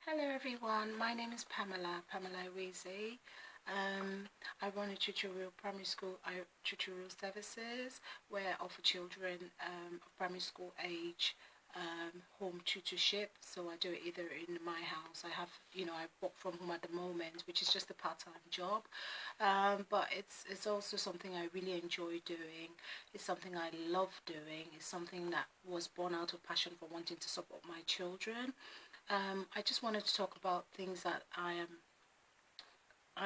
Hello everyone, my name is Pamela Weze. I run a tutorial primary school tutorial services where I offer children of primary school age home tutorship. So I do it either in my house. I work from home at the moment, which is just a part-time job. But it's also something I really enjoy doing. It's something I love doing. It's something that was born out of passion for wanting to support my children. I just wanted to talk about things that I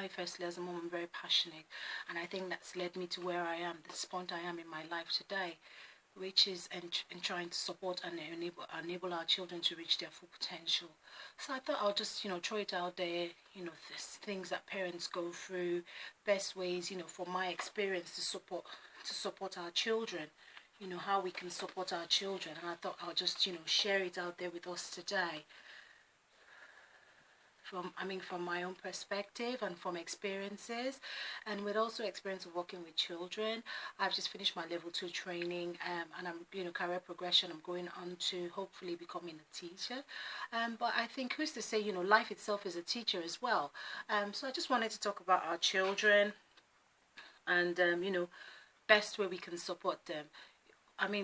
firstly as a mom am very passionate, and I think that's led me to where I am, this point I am in my life today, which is in trying to support and enable our children to reach their full potential. So I thought I'll just throw it out there, things that parents go through, best ways, from my experience to support our children. How we can support our children, and I thought I'll just share it out there with us today from my own perspective and from experiences, and with also experience of working with children. I've just finished my level 2 training, and I'm career progression. I'm going on to hopefully becoming a teacher. But I think who's to say life itself is a teacher as well. So I just wanted to talk about our children and best way we can support them.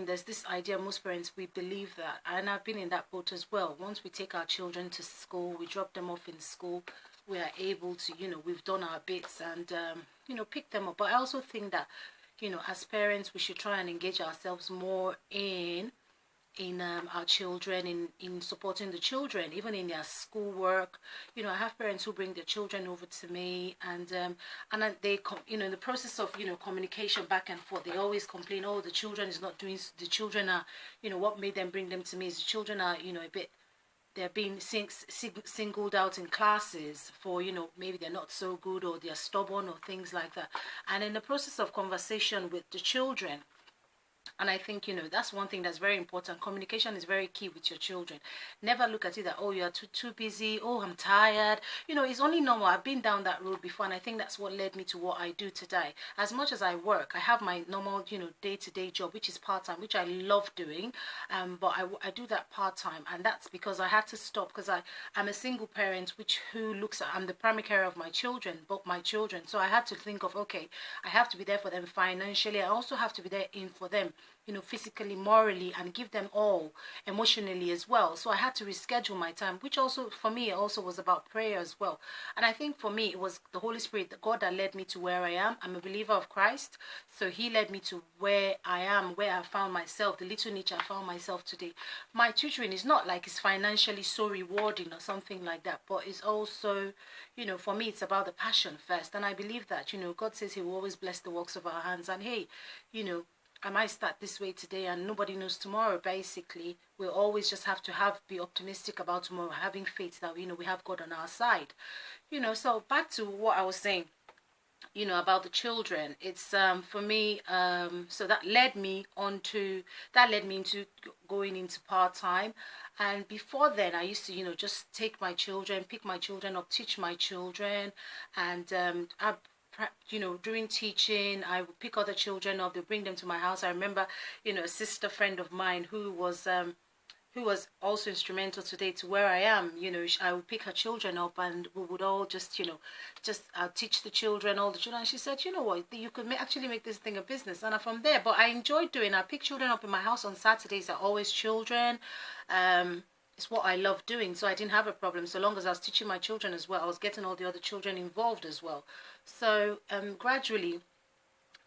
There's this idea, most parents, we believe that, and I've been in that boat as well. Once we take our children to school, we drop them off in school, we are able to, we've done our bits and, pick them up. But I also think that, as parents, we should try and engage ourselves more in our children, in supporting the children, even in their schoolwork. I have parents who bring their children over to me, and they in the process of communication back and forth, they always complain, oh, the children is not doing, the children are, what made them bring them to me is the children are a bit, they're being singled out in classes for maybe they're not so good or they're stubborn or things like that. And in the process of conversation with the children, and I think, that's one thing that's very important. Communication is very key with your children. Never look at it that, oh, you're too busy. Oh, I'm tired. It's only normal. I've been down that road before, and I think that's what led me to what I do today. As much as I work, I have my normal, day-to-day job, which is part-time, which I love doing. But I do that part-time, and that's because I had to stop because I'm a single parent, I'm the primary carer of my children, both my children. So I had to think of, okay, I have to be there for them financially. I also have to be there for them physically, morally, and give them all emotionally as well. So I had to reschedule my time, which also for me also was about prayer as well. And I think for me it was the Holy Spirit, the God, that led me to where I am. I'm a believer of Christ, so he led me to where I am, where I found myself, the little niche I found myself today. My tutoring is not like it's financially so rewarding or something like that, but it's also, for me, it's about the passion first. And I believe that, God says he will always bless the works of our hands. And hey, I might start this way today and nobody knows tomorrow. Basically, we'll always just have to be optimistic about tomorrow, having faith that we have God on our side. So back to what I was saying, about the children. It's for me, so that led me into going into part-time. And before then I used to just take my children, pick my children up, teach my children, and during teaching, I would pick other children up. They bring them to my house. I remember, a sister friend of mine who was also instrumental today to where I am. I would pick her children up, and we would all just teach the children, all the children. And she said, you know what, you could actually make this thing a business. And from there, but I enjoyed doing. I pick children up in my house on Saturdays. Are always children. It's what I love doing, so I didn't have a problem. So long as I was teaching my children as well, I was getting all the other children involved as well. So gradually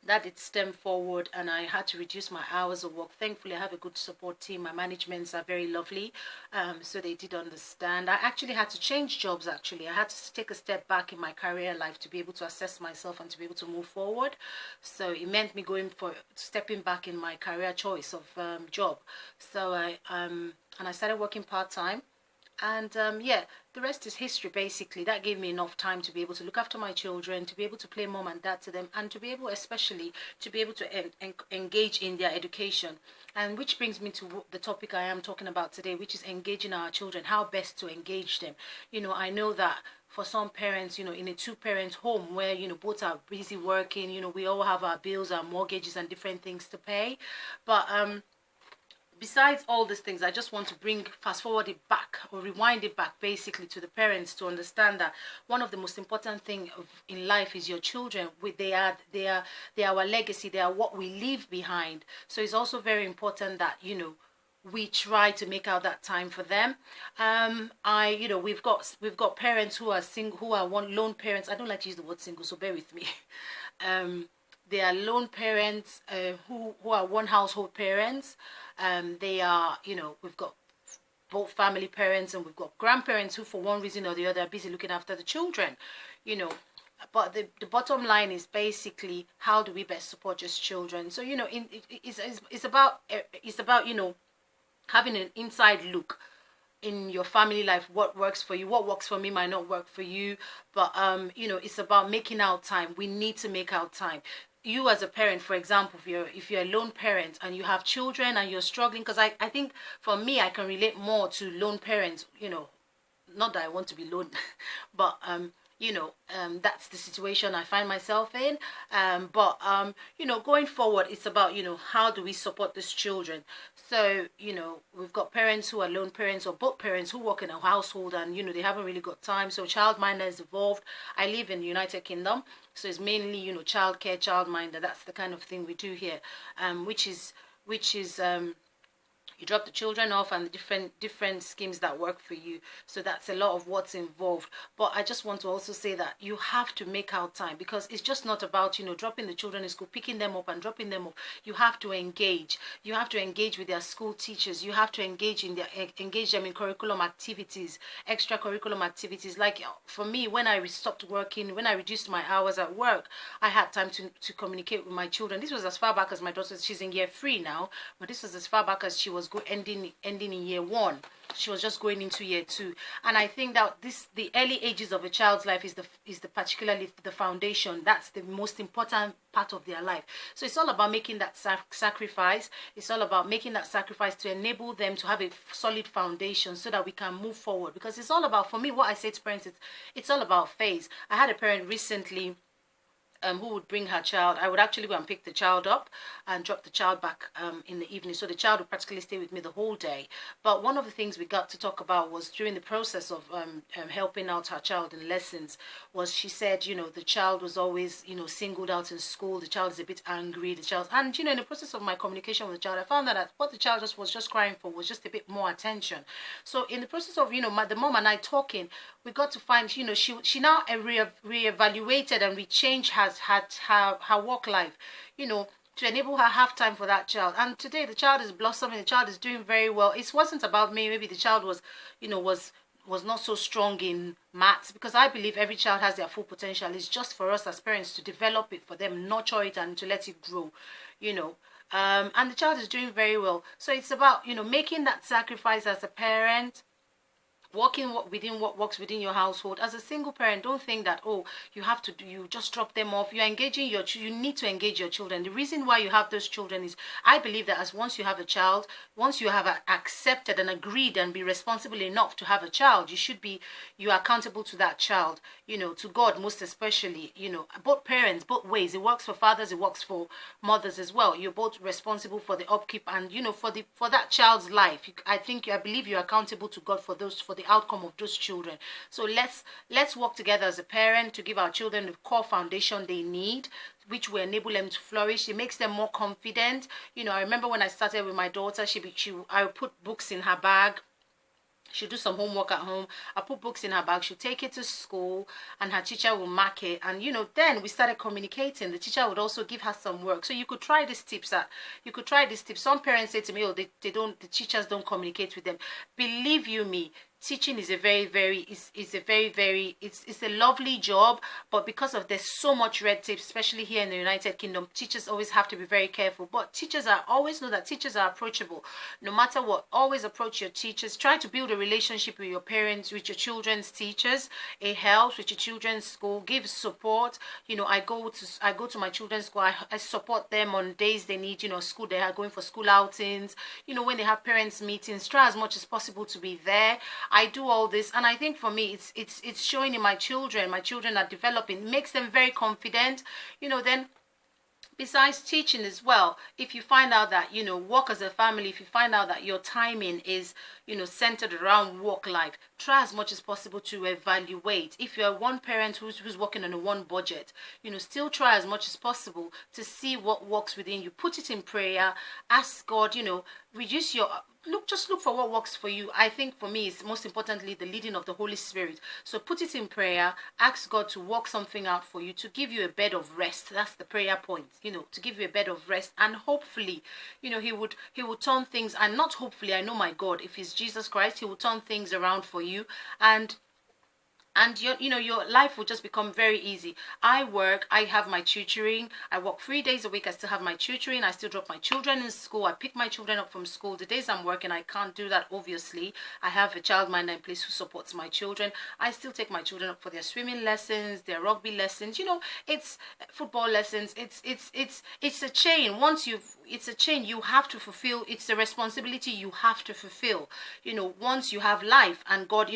that did stem forward, and I had to reduce my hours of work. Thankfully, I have a good support team. My managements are very lovely, so they did understand. I actually had to change jobs. I had to take a step back in my career life to be able to assess myself and to be able to move forward. So it meant me stepping back in my career choice of job. So and I started working part-time. And the rest is history. Basically, that gave me enough time to be able to look after my children, to be able to play mom and dad to them, and to be able especially to be able to engage in their education. And which brings me to the topic I am talking about today, which is engaging our children, how best to engage them. I know that for some parents, in a two-parent home where both are busy working, we all have our bills, our mortgages, and different things to pay, but besides all these things, I just want to fast forward it back, or rewind it back, basically, to the parents, to understand that one of the most important thing in life is your children. They are our legacy. They are what we leave behind. So it's also very important that, you know, we try to make out that time for them. We've got parents who are single, who are lone parents. I don't like to use the word single, so bear with me. They are lone parents who are one household parents. They are, you know, we've got both family parents, and we've got grandparents who, for one reason or the other, are busy looking after the children, you know. But the bottom line is basically, how do we best support just children? So, you know, it's about you know, having an inside look in your family life. What works for you, what works for me might not work for you, but you know, it's about making out time. We need to make out time. You as a parent, for example, if you're a lone parent and you have children and you're struggling, because I think for me, I can relate more to lone parents, you know, not that I want to be lone, but you know, that's the situation I find myself in. You know, going forward, it's about, you know, how do we support these children? So, you know, we've got parents who are lone parents, or both parents who work in a household, and, you know, they haven't really got time. So childminder is involved. I live in the United Kingdom, so it's mainly, you know, childcare, childminder. That's the kind of thing we do here, which is you drop the children off, and the different schemes that work for you. So that's a lot of what's involved. But I just want to also say that you have to make out time, because it's just not about, you know, dropping the children in school, picking them up and dropping them off. You have to engage. You have to engage with their school teachers. You have to engage them in curriculum activities, extracurriculum activities. Like for me, when I stopped working, when I reduced my hours at work, I had time to communicate with my children. This was as far back as my daughter, she's in year 3 now, but this was as far back as she was ending in year 1. She was just going into year 2, and I think that the early ages of a child's life is particularly the foundation. That's the most important part of their life. So it's all about making that sacrifice. It's all about making that sacrifice to enable them to have a solid foundation, so that we can move forward. Because it's all about, for me, what I say to parents, it's all about phase. I had a parent recently who would bring her child. I would actually go and pick the child up and drop the child back in the evening. So the child would practically stay with me the whole day. But one of the things we got to talk about was, during the process of helping out her child in lessons, was she said, you know, the child was always, you know, singled out in school. The child is a bit angry. And, you know, in the process of my communication with the child, I found that what the child was just crying for was just a bit more attention. So in the process of, you know, the mom and I talking, we got to find, you know, she now reevaluated and rechanged her work life, you know, to enable her have time for that child. And today the child is blossoming. The child is doing very well. It wasn't about me. Maybe the child was, you know, was not so strong in maths, because I believe every child has their full potential. It's just for us as parents to develop it for them, nurture it, and to let it grow, you know. And the child is doing very well. So it's about, you know, making that sacrifice as a parent, working within what works within your household. As a single parent, don't think that, oh, you just drop them off. You're engaging you need to engage your children. The reason why you have those children is, I believe that once you have a child, once you have accepted and agreed and be responsible enough to have a child, you are accountable to that child, you know, to God most especially, you know, both parents, both ways. It works for fathers, it works for mothers as well. You're both responsible for the upkeep and, you know, for that child's life. I believe you're accountable to God for the outcome of those children. So let's work together as a parent to give our children the core foundation they need, which will enable them to flourish. It makes them more confident. You know, I remember when I started with my daughter, I would put books in her bag. She'll do some homework at home. I put books in her bag. She'll take it to school, and her teacher will mark it. And, you know, then we started communicating. The teacher would also give her some work. So you could try these tips. Some parents say to me, oh, the teachers don't communicate with them. Believe you me, teaching is a it's a lovely job, but because of there's so much red tape, especially here in the United Kingdom, teachers always have to be very careful. But always know that teachers are approachable. No matter what, always approach your teachers. Try to build a relationship with your parents, with your children's teachers. It helps with your children's school. Give support. You know, I go to my children's school. I support them on days they need, you know, school. They are going for school outings. You know, when they have parents meetings, try as much as possible to be there. I do all this, and I think for me it's showing in my children. My children are developing. It makes them very confident, you know. Then besides teaching as well, if you find out that, work as a family, if you find out that your timing is, centered around work life, try as much as possible to evaluate. If you're one parent who's working on a one budget, still try as much as possible to see what works within you. Put it in prayer, ask God, reduce your look for what works for you. I think for me, it's most importantly the leading of the Holy Spirit. So put it in prayer, ask God to work something out for you, to give you a bed of rest. That's the prayer point, to give you a bed of rest. And hopefully, he would turn things, and not hopefully, I know my God, if he's Jesus Christ, he will turn things around for you, and your life will just become very easy. I have my tutoring. I work 3 days a week. I still have my tutoring. I still drop my children in school. I pick my children up from school. The days I'm working, I can't do that, obviously. I have a childminder in place who supports my children. I still take my children up for their swimming lessons, their rugby lessons. It's football lessons. It's a chain. It's a chain you have to fulfill. It's a responsibility you have to fulfill. Once you have life and God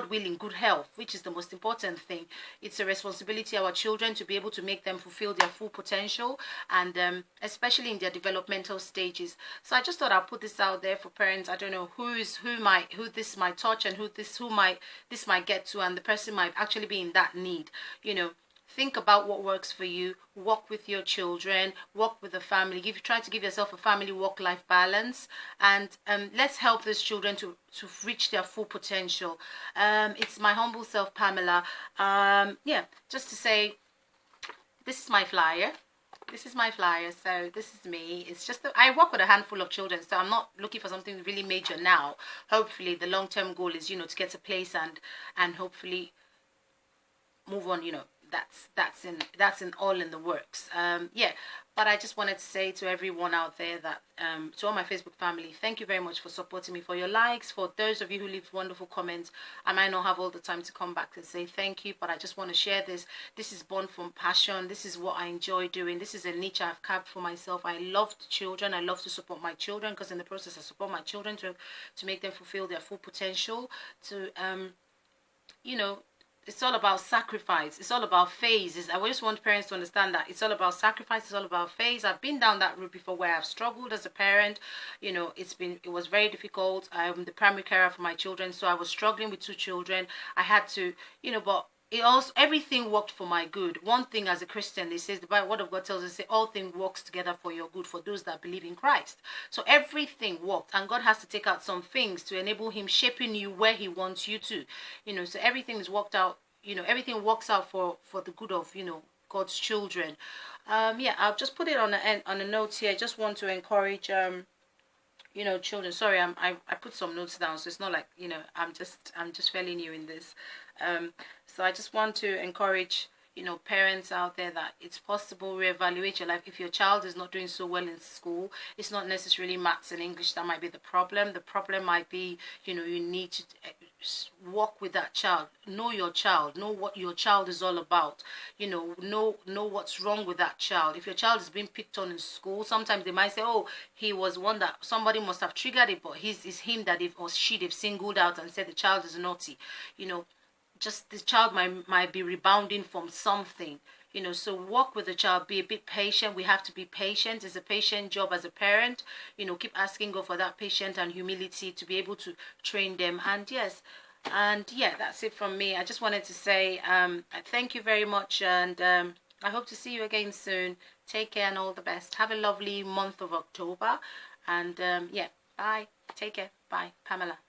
willing, good health, which is the most important thing, it's a responsibility of our children to be able to make them fulfill their full potential, and especially in their developmental stages. So I just thought I'd put this out there for parents. I don't know who this might touch, and who this might get to, and the person might actually be in that need. Think about what works for you. Work with your children. Work with the family. Try to give yourself a family work-life balance, and let's help these children to reach their full potential. It's my humble self, Pamela. Just to say, this is my flyer. So this is me. It's just that I work with a handful of children, so I'm not looking for something really major now. Hopefully, the long-term goal is to get a place and hopefully move on. That's in all in the works. But I just wanted to say to everyone out there that to all my Facebook family, thank you very much for supporting me, for your likes, for those of you who leave wonderful comments. I might not have all the time to come back and say thank you, but I just want to share this. This is born from passion. This is what I enjoy doing. This is a niche I've carved for myself. I love the children. I love to support my children, because in the process I support my children to make them fulfill their full potential, to it's all about sacrifice. It's all about phases. I just want parents to understand that it's all about sacrifice. It's all about phase. I've been down that route before, where I've struggled as a parent. It was very difficult. I'm the primary carer for my children, so I was struggling with 2 children. I had to, but everything worked for my good. One thing, as a Christian, it says, the Bible, Word of God tells us, all things works together for your good, for those that believe in Christ. So everything worked, and God has to take out some things to enable him shaping you where he wants you to. So everything is worked out. Everything works out for the good of God's children. I'll just put it on a note here. I just want to encourage children. Sorry, I put some notes down, so it's not like I'm just fairly new in this. So I just want to encourage parents out there that it's possible. Reevaluate your life. If your child is not doing so well in school, it's not necessarily maths and English that might be the problem. The problem might be you need to walk with that child. Know your child. Know what your child is all about. Know what's wrong with that child. If your child is being picked on in school, sometimes they might say, oh, he was one that somebody must have triggered it, but it's him that they've singled out and said the child is naughty. Just the child might be rebounding from something. So work with the child, be a bit patient. We have to be patient. It's a patient job as a parent. Keep asking God for that patience and humility to be able to train them. And that's it from me. I just wanted to say thank you very much, and I hope to see you again soon. Take care and all the best. Have a lovely month of October, and bye. Take care. Bye. Pamela.